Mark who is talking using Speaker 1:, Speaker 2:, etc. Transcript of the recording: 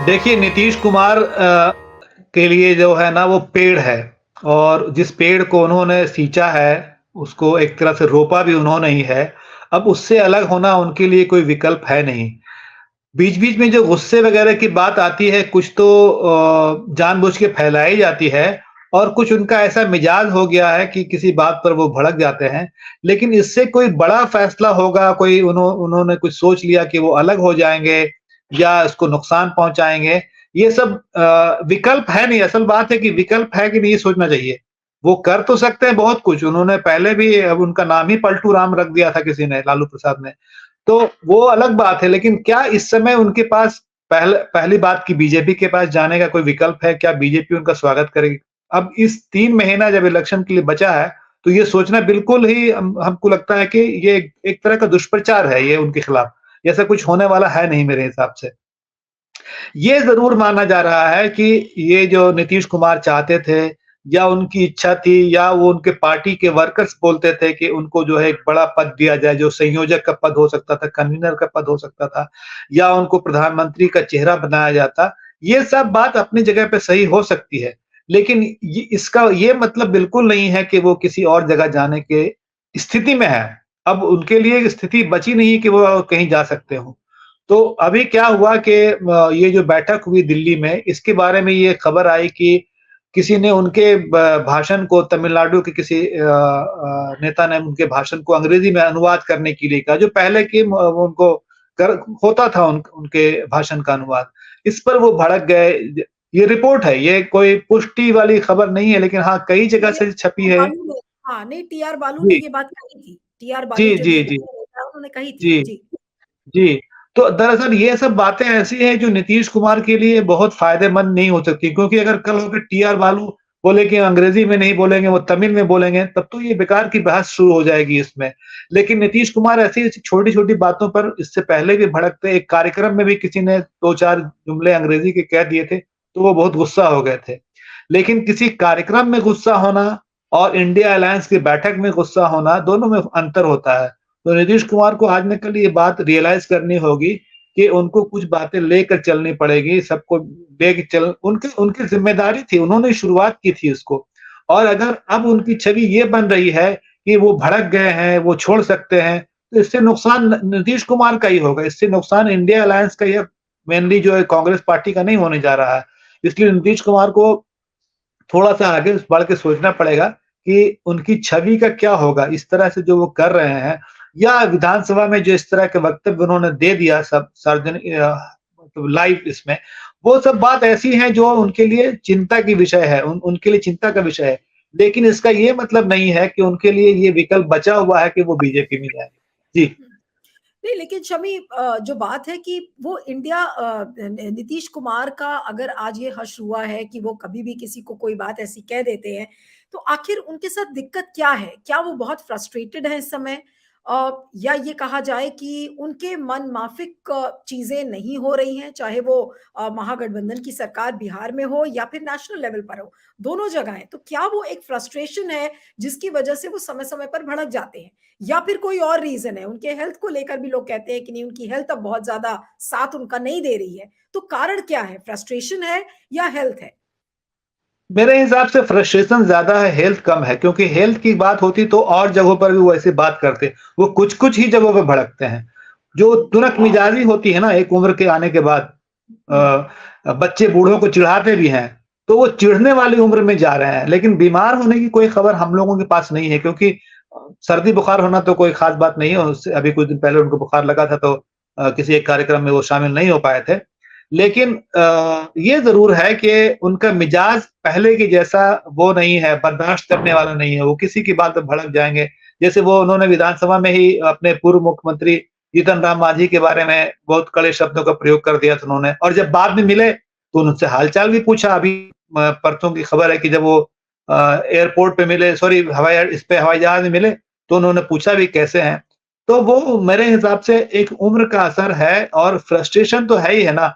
Speaker 1: देखिए, नीतीश कुमार के लिए जो है ना वो पेड़ है और जिस पेड़ को उन्होंने सींचा है, उसको एक तरह से रोपा भी उन्होंने ही है। अब उससे अलग होना उनके लिए कोई विकल्प है नहीं। बीच-बीच में जो गुस्से वगैरह की बात आती है, कुछ तो जानबूझ के फैलाई जाती है और कुछ उनका ऐसा मिजाज हो गया है कि किसी बात पर वो भड़क जाते हैं। लेकिन इससे कोई बड़ा फैसला होगा, कोई उन्होंने कुछ सोच लिया कि वो अलग हो जाएँगे या उसको नुकसान पहुँचाएँगे, ये सब विकल्प है नहीं। असल बात है कि विकल्प है कि नहीं ये सोचना चाहिए। वो कर तो सकते हैं बहुत कुछ, उन्होंने पहले भी अब उनका नाम ही पलटू राम रख दिया था किसी ने, लालू प्रसाद ने। तो वो अलग बात है, लेकिन क्या इस समय उनके पास पहली बात कि बीजेपी के पास जाने का कोई विकल्प है? क्या बीजेपी उनका स्वागत करेगी? अब इस 3 महीना जब इलेक्शन के लिए बचा है, तो ये सोचना बिल्कुल ही हमको लगता है कि ये एक तरह का दुष्प्रचार है ये उनके खिलाफ। ऐसा कुछ होने वाला है नहीं मेरे हिसाब से। ये ज़रूर माना जा रहा है कि ये जो नीतीश कुमार चाहते थे या उनकी इच्छा थी या वो उनके पार्टी के वर्कर्स बोलते थे कि उनको जो है एक बड़ा पद दिया जाए, जो संयोजक का पद हो सकता था, कन्वीनर का पद हो सकता था या उनको प्रधानमंत्री का चेहरा बनाया जाता। ये सब बात अपनी जगह पे सही हो सकती है, लेकिन इसका ये मतलब बिल्कुल नहीं है कि वो किसी और जगह जाने के स्थिति में है। अब उनके लिए स्थिति बची नहीं कि वो कहीं जा सकते हों। तो अभी क्या हुआ कि ये जो बैठक हुई दिल्ली में, इसके बारे में ये खबर आई कि किसी ने उनके भाषण को तमिलनाडु के किसी नेता ने उनके भाषण को अंग्रेजी में अनुवाद करने के लिए कहा, जो पहले की उनको कर होता था उनके भाषण का अनुवाद। इस पर वो भड़क गए। ये रिपोर्ट है, ये कोई पुष्टि वाली खबर नहीं है, लेकिन हाँ, कई जगह
Speaker 2: ये
Speaker 1: से छपी है।
Speaker 2: बालू ने हाँ, नहीं टीआर बालू ने
Speaker 1: जी,
Speaker 2: ये बात कही थी। टीआर बालू
Speaker 1: जी,
Speaker 2: जो
Speaker 1: जी, जी,
Speaker 2: बीजेपी के नेता हैं, उन्होंने कही थी।
Speaker 1: जी।
Speaker 2: जी।
Speaker 1: जी, तो दरअसल ये सब बातें ऐसी हैं जो नीतीश कुमार के लिए बहुत फ़ायदेमंद नहीं हो सकती, क्योंकि अगर कल को टीआर बालू बोले कि अंग्रेज़ी में नहीं बोलेंगे, वो तमिल में बोलेंगे, तब तो ये बेकार की बहस शुरू हो जाएगी इसमें। लेकिन नीतीश कुमार ऐसी-ऐसी छोटी-छोटी बातों पर इससे पहले भी भड़कते, एक कार्यक्रम में भी किसी ने 2-4 जुमले अंग्रेज़ी के कह दिए थे, तो वो बहुत गुस्सा हो गए थे। लेकिन किसी कार्यक्रम में गुस्सा होना और इंडिया अलायंस की बैठक में गुस्सा होना, दोनों में अंतर होता है। तो नीतीश कुमार को आज न कल ये बात रियलाइज़ करनी होगी कि उनको कुछ बातें लेकर चलनी पड़ेगी, सबको लेके चल उनकी उनकी ज़िम्मेदारी थी, उन्होंने शुरुआत की थी उसको। और अगर अब उनकी छवि ये बन रही है कि वो भड़क गए हैं, वो छोड़ सकते हैं, तो इससे नुकसान नीतीश कुमार का ही होगा, इससे नुकसान इंडिया अलायंस का या मेनली जो है कांग्रेस पार्टी का नहीं होने जा रहा है। इसलिए नीतीश कुमार को थोड़ा-सा आगे बढ़ के सोचना पड़ेगा कि उनकी छवि का क्या होगा? इस तरह से जो वो कर रहे हैं या विधानसभा में जो इस तरह के वक्तव्य उन्होंने दे दिया सब मतलब लाइव इसमें, वो सब बात ऐसी है जो उनके लिए चिंता की विषय है, उनके लिए चिंता का विषय है। लेकिन इसका ये मतलब नहीं है कि उनके लिए ये विकल्प बचा हुआ है कि वो बीजेपी में जाएँ। जी।
Speaker 2: हुँ। नहीं, लेकिन शमी जो बात है कि वो इंडिया नीतीश कुमार का अगर आज ये हश्र हुआ है कि वो कभी भी किसी को कोई बात ऐसी कह देते हैं, तो आखिर उनके साथ दिक्कत क्या है? क्या वो बहुत फ्रस्ट्रेटेड हैं इस समय? या ये कहा जाए कि उनके मन माफ़िक चीज़ें नहीं हो रही हैं, चाहे वो महागठबंधन की सरकार बिहार में हो या फिर नेशनल लेवल पर हो, दोनों जगह हैं। तो क्या वो एक फ्रस्ट्रेशन है जिसकी वजह से वो समय-समय पर भड़क जाते हैं? या फिर कोई और रीज़न है? उनके हेल्थ को लेकर भी लोग कहते हैं कि नहीं उनकी हेल्थ अब बहुत ज़्यादा साथ उनका नहीं दे रही है। तो कारण क्या है? फ्रस्ट्रेशन है या हेल्थ है?
Speaker 1: मेरे हिसाब से फ्रस्ट्रेशन ज़्यादा है, हेल्थ कम है, क्योंकि हेल्थ की बात होती तो और जगहों पर भी वो ऐसी बात करते। वो कुछ-कुछ ही जगहों पे भड़कते हैं। जो तुनक मिजाजी होती है ना एक उम्र के आने के बाद,
Speaker 2: हुँ।
Speaker 1: बच्चे बूढ़ों को चिढ़ाते भी हैं, तो वो चिढ़ने वाली उम्र में जा रहे हैं। लेकिन बीमार होने की कोई खबर हम लोगों के पास नहीं है, क्योंकि सर्दी बुखार होना तो कोई ख़ास बात नहीं है। उससे अभी कुछ दिन पहले उनको बुखार लगा था, तो किसी एक कार्यक्रम में वो शामिल नहीं हो पाए थे। लेकिन ये ज़रूर है कि उनका मिजाज पहले के जैसा वो नहीं है, बर्दाश्त करने वाला नहीं है, वो किसी की बात पे भड़क जाएँगे। जैसे वो उन्होंने विधानसभा में ही अपने पूर्व मुख्यमंत्री जीतन राम मांझी के बारे में बहुत कड़े शब्दों का प्रयोग कर दिया था उन्होंने, और जब बाद में मिले, तो उनसे हाल-चाल भी पूछा। अभी परसों की खबर है कि जब वो एयरपोर्ट पे मिले, सॉरी हवाई जहाज़ में मिले, तो उन्होंने पूछा भी कैसे हैं? तो वो मेरे हिसाब से एक उम्र का असर है और फ्रस्ट्रेशन तो है ही है ना।